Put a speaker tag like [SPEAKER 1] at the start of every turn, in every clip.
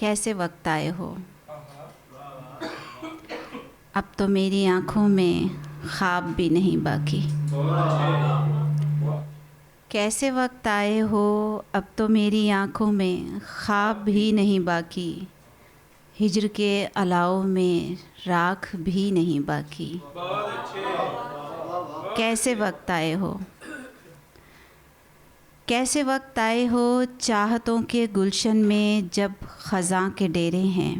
[SPEAKER 1] कैसे वक्त आए हो। अब तो मेरी आँखों में ख्वाब भी नहीं बाकी। कैसे वक्त आए हो, अब तो मेरी आँखों में ख्वाब भी नहीं बाकी। हिज्र के अलाव में राख भी नहीं बाकी। कैसे वक्त आए हो, कैसे वक्त आए हो, चाहतों के गुलशन में जब ख़ज़ां के डेरे हैं।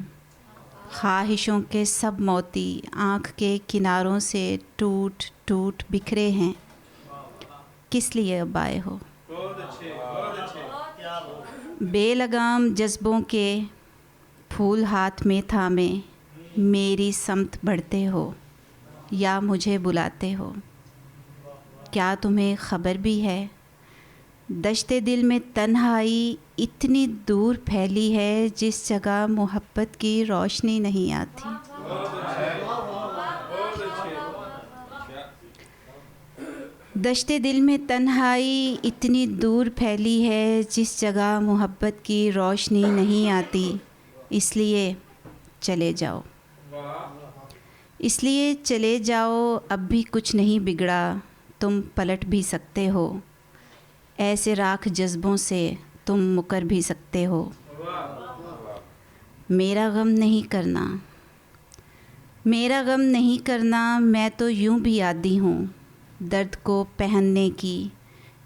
[SPEAKER 1] ख्वाहिशों के सब मोती आँख के किनारों से टूट टूट बिखरे हैं। किस लिए अब आए हो। बेलगाम जज्बों के फूल हाथ में थामे मेरी समत बढ़ते हो या मुझे बुलाते हो। क्या तुम्हें ख़बर भी है, दश्ते दिल में तन्हाई इतनी दूर फैली है जिस जगह मोहब्बत की रोशनी नहीं आती। दश्ते दिल में तन्हाई इतनी दूर फैली है जिस जगह मोहब्बत की रोशनी नहीं आती। इसलिए चले जाओ, इसलिए चले जाओ, अब भी कुछ नहीं बिगड़ा, तुम पलट भी सकते हो। ऐसे राख जज्बों से तुम मुकर भी सकते हो। मेरा गम नहीं करना, मेरा गम नहीं करना, मैं तो यूं भी आदी हूँ। दर्द को पहनने की,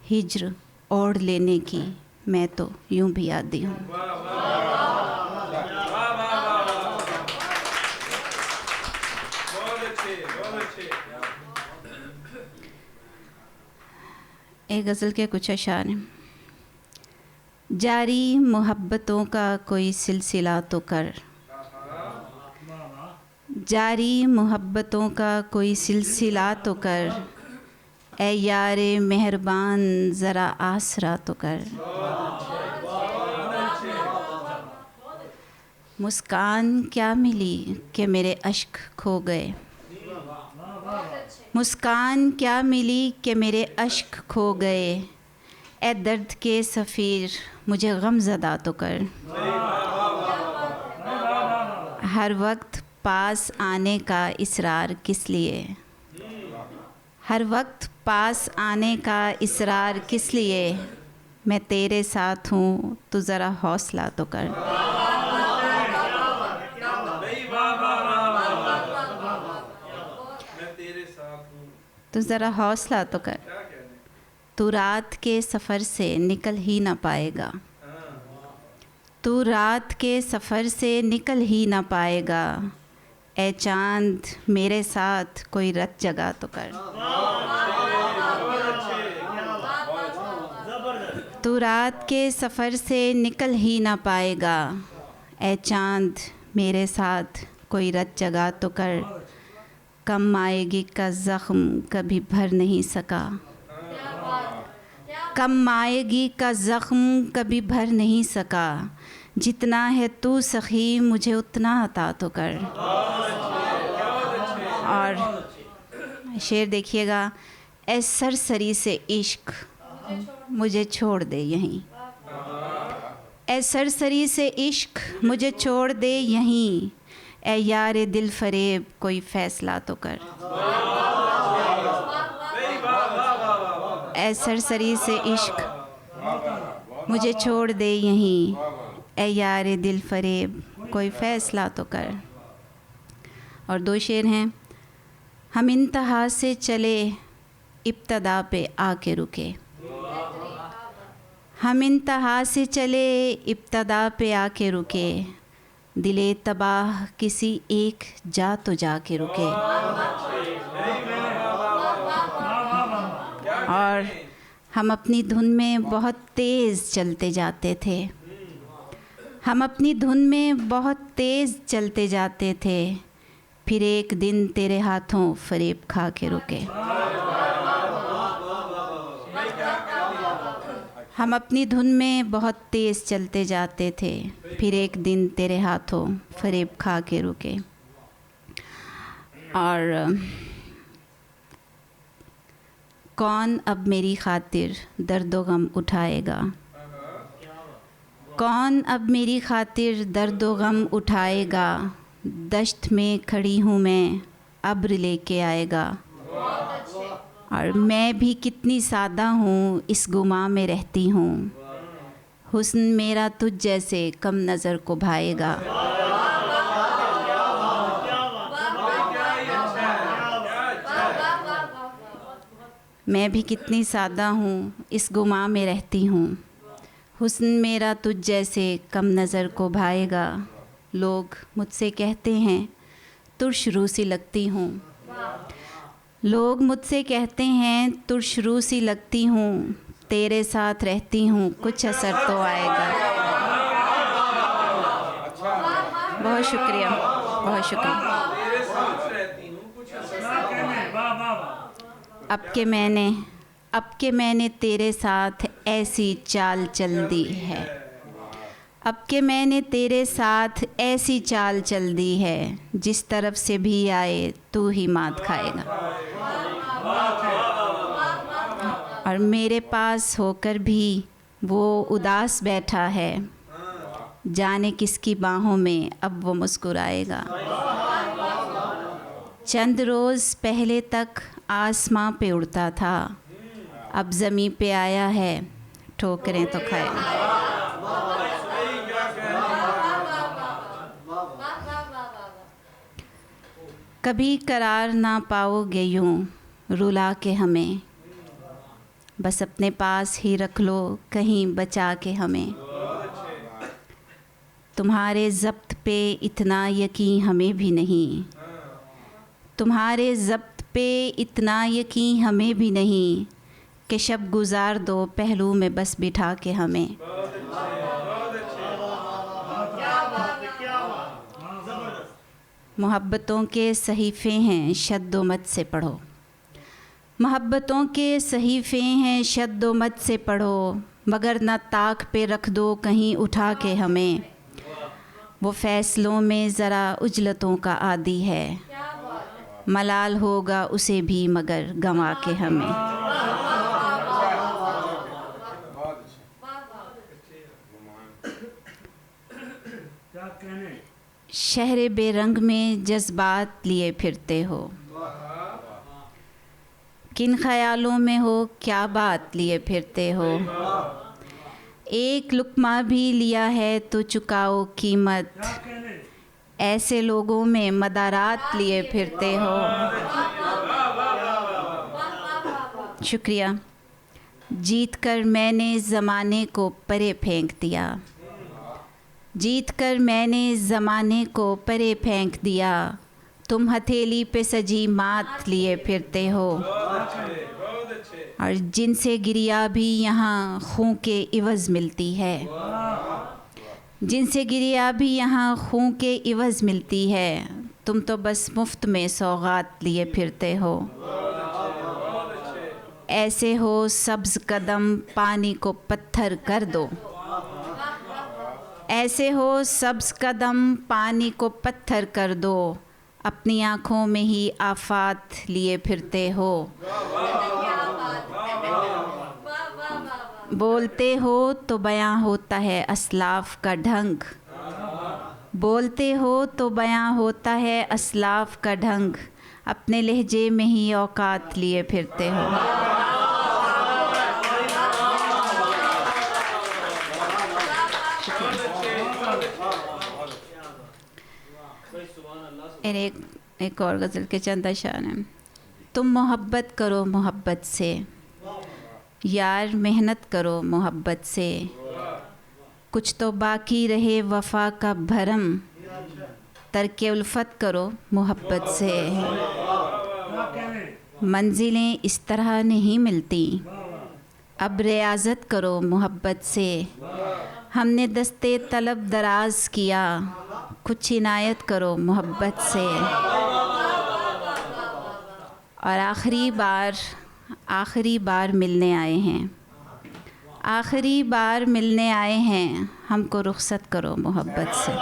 [SPEAKER 1] हिज्र ओढ़ लेने की, मैं तो यूं भी आदी हूँ। एक गज़ल के कुछ अशार हैं। जारी मोहब्बतों का कोई सिलसिला तो कर, जारी मोहब्बतों का कोई सिलसिला तो कर, ऐ यारे मेहरबान ज़रा आसरा तो कर। मुस्कान क्या मिली कि मेरे अश्क खो गए, मुस्कान क्या मिली कि मेरे अश्क खो गए। ए दर्द के सफ़ीर मुझे गमज़दा तो कर। हर वक्त पास आने का इसरार किस लिए, हर वक्त पास आने का इसरार किस लिए। मैं तेरे साथ हूँ तो ज़रा हौसला तो कर। तो ज़रा हौसला तो कर। तू रात के सफ़र से निकल ही ना पाएगा, तू रात के सफ़र से निकल ही ना पाएगा। ए चाँद मेरे साथ कोई रत जगा तो कर। तू रात के सफ़र से निकल ही ना पाएगा। ए चाँद मेरे साथ कोई रत जगा तो कर। कम आएगी का ज़ख्म कभी भर नहीं सका, कम आएगी का ज़ख्म कभी भर नहीं सका। जितना है तू सखी मुझे उतना अता तो कर। और शेर देखिएगा। ए सरसरी से इश्क मुझे छोड़ दे यहीं, ए सरसरी से इश्क मुझे छोड़ दे यहीं। ए यारे दिल फरेब कोई फ़ैसला तो कर। ए सरसरी से इश्क मुझे छोड़ दे यहीं। ए यारे दिल फरेब कोई फ़ैसला तो कर। और दो शेर हैं। हम इंतहा से चले इब्तदा पे आके रुके, हम इंतहा से चले इब्तदा पे आके रुके। दिले तबाह किसी एक जा तो जाके रुके। और हम अपनी धुन में बहुत तेज़ चलते जाते थे, हम अपनी धुन में बहुत तेज़ चलते जाते थे। फिर एक दिन तेरे हाथों फरेब खा के रुके। हम अपनी धुन में बहुत तेज़ चलते जाते थे, फिर एक दिन तेरे हाथों फरेब खा के रुके। और कौन अब मेरी खातिर दर्द व गम उठाएगा, कौन अब मेरी खातिर दर्द व गम उठाएगा, दश्त में खड़ी हूँ मैं, अब्र लेके आएगा। और मैं भी कितनी सादा हूँ, इस गुमा में रहती हूँ, हुस्न मेरा तुझ जैसे कम नज़र को भाएगा। मैं भी कितनी सादा हूँ, इस गुमा में रहती हूँ, हुस्न मेरा तुझ जैसे कम नज़र को भाएगा। लोग मुझसे कहते हैं तुर्श रू सी लगती हूँ, लोग मुझसे कहते हैं तुर्श रू सी लगती हूँ, तेरे साथ रहती हूँ कुछ असर तो आएगा। बहुत शुक्रिया, बहुत शुक्रिया। अब के मैंने तेरे साथ ऐसी चाल चल दी है, अब के मैंने तेरे साथ ऐसी चाल चल दी है, जिस तरफ से भी आए तू ही मात खाएगा। और मेरे पास होकर भी वो उदास बैठा है, जाने किसकी बाहों में अब वो मुस्कुराएगा। चंद रोज़ पहले तक आसमां पे उड़ता था, अब ज़मीं पे आया है, ठोकरें तो खाएगा। कभी करार ना पाओगे यूं रुला के हमें, बस अपने पास ही रख लो कहीं बचा के हमें। तुम्हारे ज़ब्त पे इतना यकीन हमें भी नहीं, तुम्हारे ज़ब्त पे इतना यकीन हमें भी नहीं, कि शब गुजार दो पहलू में बस बिठा के हमें। मोहब्बतों के सहीफ़े हैं शद्दो मत से पढ़ो, मोहब्बतों के सहीफ़े हैं शद्दो मत से पढ़ो, मगर न ताक पे रख दो कहीं उठा के हमें। वो फ़ैसलों में ज़रा उजलतों का आदी है, मलाल होगा उसे भी मगर गंवा के हमें। शहर बेरंग में जज्बात लिए फिरते हो, किन ख्यालों में हो क्या बात लिए फिरते हो। एक लुक़मा भी लिया है तो चुकाओ कीमत, ऐसे लोगों में मदारात लिए फिरते हो। शुक्रिया। जीत कर मैंने ज़माने को परे फेंक दिया, जीत कर मैंने ज़माने को परे फेंक दिया, तुम हथेली पे सजी मात लिए फिरते हो। और जिनसे गिरिया भी यहाँ खूं के इवज़ मिलती है, जिनसे गिरिया भी यहाँ खूं के इवज़ मिलती है, तुम तो बस मुफ्त में सौगात लिए फिरते हो। ऐसे हो सब्ज़ कदम पानी को पत्थर कर दो, ऐसे हो सब्ज़ कदम पानी को पत्थर कर दो, अपनी आँखों में ही आफात लिए फिरते हो। बोलते हो तो बयां होता है असलाफ़ का ढंग, बोलते हो तो बयां होता है असलाफ़ का ढंग, अपने लहजे में ही औकात लिए फिरते हो। एक और गज़ल के चंद अशार हैं। तुम मोहब्बत करो मोहब्बत से, यार मेहनत करो मोहब्बत से, कुछ तो बाकी रहे वफ़ा का भरम, तरके उल्फत करो मोहब्बत से। मंजिलें इस तरह नहीं मिलती, अब रियाज़त करो मोहब्बत से। हमने दस्ते तलब दराज किया, कुछ इनायत करो मोहब्बत से। और आखिरी बार मिलने आए हैं, आखिरी बार मिलने आए हैं, हमको रुख़सत करो मोहब्बत से।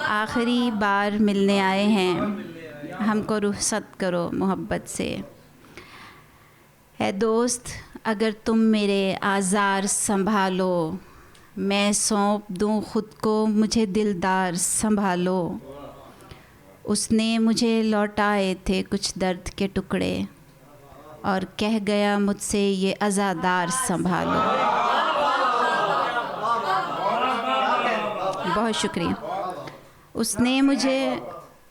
[SPEAKER 1] आखिरी बार मिलने आए हैं, हमको रुख़सत करो मोहब्बत से। है दोस्त अगर तुम मेरे आज़ार संभालो, मैं सौंप दूँ खुद को मुझे दिलदार संभालो। उसने मुझे लौटाए थे कुछ दर्द के टुकड़े और कह गया मुझसे ये अज़ादार संभालो। बहुत शुक्रिया।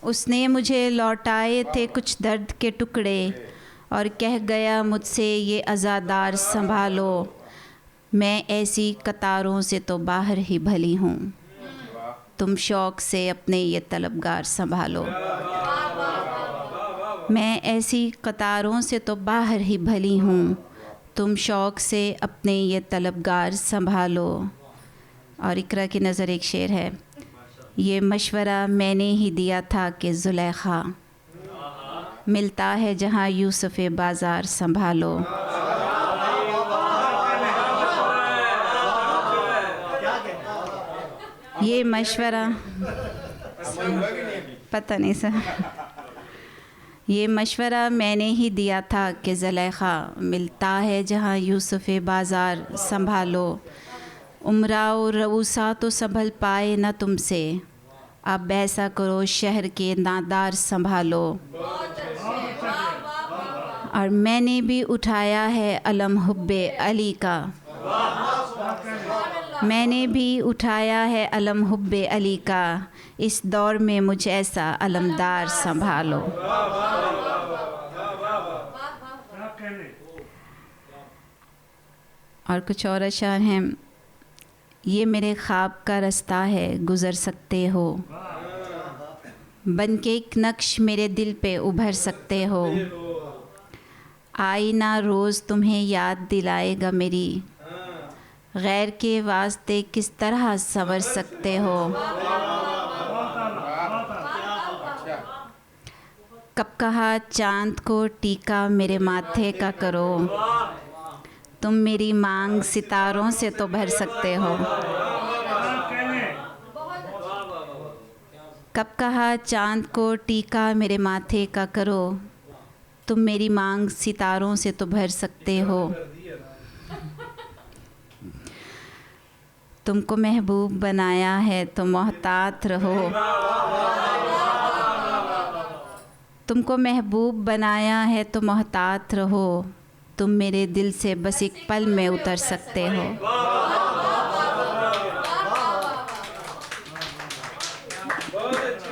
[SPEAKER 1] उसने मुझे लौटाए थे कुछ दर्द के टुकड़े और कह गया मुझसे ये अज़ादार संभालो। मैं ऐसी कतारों से तो बाहर ही भली हूँ, तुम शौक़ से अपने ये तलबगार संभालो। मैं ऐसी कतारों से तो बाहर ही भली हूँ, तुम शौक़ से अपने ये तलबगार संभालो। और इकरा की नज़र एक शेर है, ये मशवरा मैंने ही दिया था कि ज़ुलेखा, मिलता है जहाँ यूसुफ़ बाज़ार संभालो। ये मशवरा पता नहीं सर, ये मशवरा मैंने ही दिया था कि ज़ुलेखा, मिलता है जहाँ यूसुफ़ बाज़ार संभालो। उमराओ रऊसा तो संभल पाए न तुमसे, अब ऐसा करो शहर के नादार संभालो। और मैंने भी उठाया है अलम हुब्बे अली का, मैंने भी उठाया है अलम हुब्बे अली का, इस दौर में मुझ ऐसा अलमदार संभालो। और कुछ और अशार हैं। ये मेरे ख्वाब का रास्ता है गुज़र सकते हो, बन के एक नक्श मेरे दिल पे उभर सकते हो। आईना रोज़ तुम्हें याद दिलाएगा मेरी, गैर के वास्ते किस तरह संवर सकते हो। कब कहा चाँद को टीका मेरे माथे का करो, तुम मेरी मांग सितारों से तो भर सकते हो। कब कहा चाँद को टीका मेरे माथे का करो, तुम मेरी मांग सितारों से तो भर सकते हो। तुमको महबूब बनाया है तो मोहतात रहो, तुमको महबूब बनाया है तो मोहतात रहो, तुम मेरे दिल से बस एक पल में उतर सकते हो।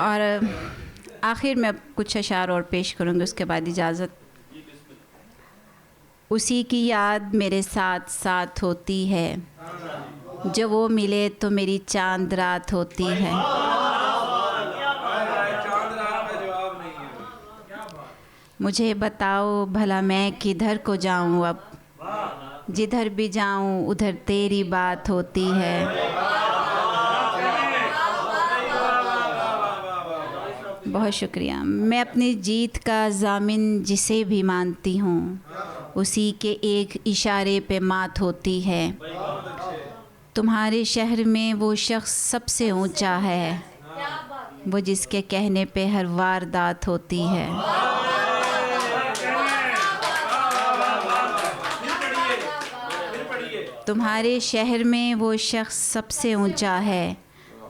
[SPEAKER 1] और आखिर में अब कुछ अशार और पेश करूँगी, उसके बाद इजाज़त। उसी की याद मेरे साथ साथ होती है, जब वो मिले तो मेरी चांद रात होती है। मुझे बताओ भला मैं किधर को जाऊँ अब, जिधर भी जाऊँ उधर तेरी बात होती है। बहुत शुक्रिया। मैं अपनी जीत का ज़ामिन जिसे भी मानती हूँ, उसी के एक इशारे पे मात होती है। तुम्हारे शहर में वो शख्स सबसे ऊंचा है, वो जिसके कहने पे हर वारदात होती है। तुम्हारे शहर में वो शख्स सबसे ऊंचा है,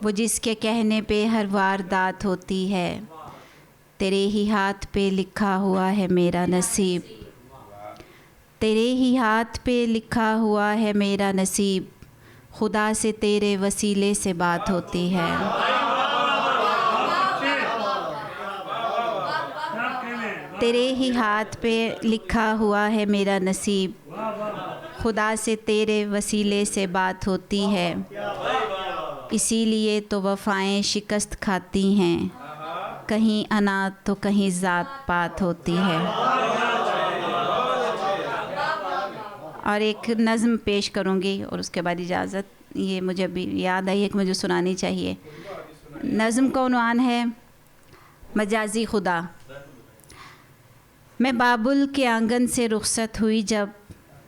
[SPEAKER 1] वो जिसके कहने पे हर वारदात होती है। तेरे ही हाथ पे लिखा हुआ है मेरा नसीब, तेरे ही हाथ पे लिखा हुआ है मेरा नसीब, खुदा से तेरे वसीले से बात होती है। तेरे ही हाथ पे लिखा हुआ है मेरा नसीब, खुदा से तेरे वसीले से बात होती है। इसीलिए तो वफ़ाएं शिकस्त खाती हैं, कहीं अना तो कहीं ज़ात पात होती है। और एक नज़्म पेश करूँगी और उसके बाद इजाज़त। ये मुझे अभी याद आई है कि मुझे सुनानी चाहिए। नज़्म का उन्वान है मजाजी खुदा। मैं बाबुल के आंगन से रुखसत हुई जब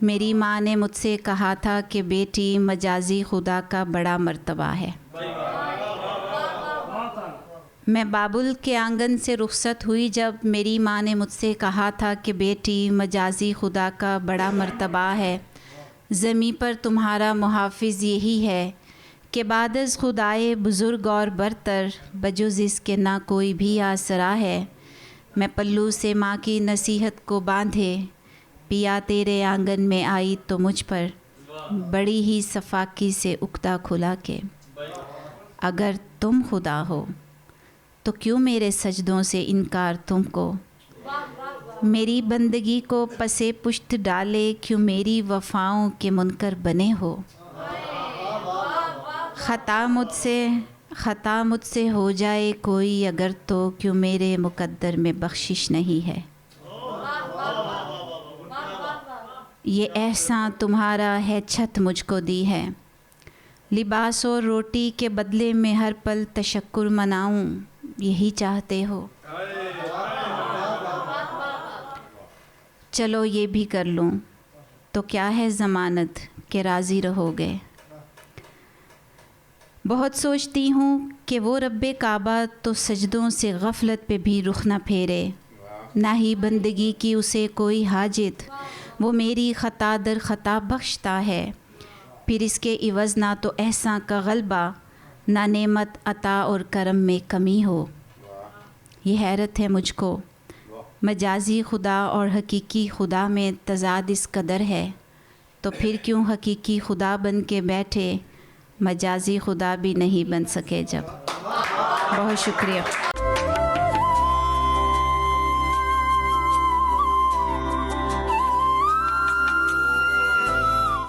[SPEAKER 1] मेरी माँ ने मुझसे कहा था कि बेटी मजाजी खुदा का बड़ा मर्तबा है। मैं बाबुल के आंगन से रुखसत हुई जब मेरी माँ ने मुझसे कहा था कि बेटी, मजाजी खुदा का बड़ा मर्तबा है, ज़मीं पर तुम्हारा मुहाफ़िज़ यही है कि बादज़ खुदाए बुज़ुर्ग और बरतर, बजुज़ इसके ना कोई भी आसरा है। मैं पल्लू से माँ की नसीहत को बांधे पिया तेरे आंगन में आई तो मुझ पर बड़ी ही सफाकी से उक्ता खुला के, अगर तुम खुदा हो तो क्यों मेरे सजदों से इनकार तुमको, मेरी बंदगी को पसे पुश्त डाले क्यों मेरी वफ़ाओं के मुनकर बने हो। ख़ता मुझसे हो जाए कोई अगर तो क्यों मेरे मुक़द्दर में बख्शिश नहीं है। ये एहसान तुम्हारा है छत मुझको दी है, लिबास और रोटी के बदले में हर पल तशक्कुर मनाऊं, यही चाहते हो। चलो ये भी कर लूं तो क्या है ज़मानत कि राज़ी रहोगे। बहुत सोचती हूँ कि वो रब्बे काबा तो सजदों से गफलत पे भी रुख न फेरे, ना ही बंदगी की उसे कोई हाजत, वो मेरी ख़ता दर ख़ता बख्शता है, फिर इसके इवज़ ना तो एहसान का गलबा, ना नेमत अता और करम में कमी हो। ये हैरत है मुझको, मजाजी खुदा और हकीकी खुदा में तज़ाद इस कदर है, तो फिर क्यों हकीकी खुदा बन के बैठे, मजाजी खुदा भी नहीं बन सके जब। बहुत शुक्रिया।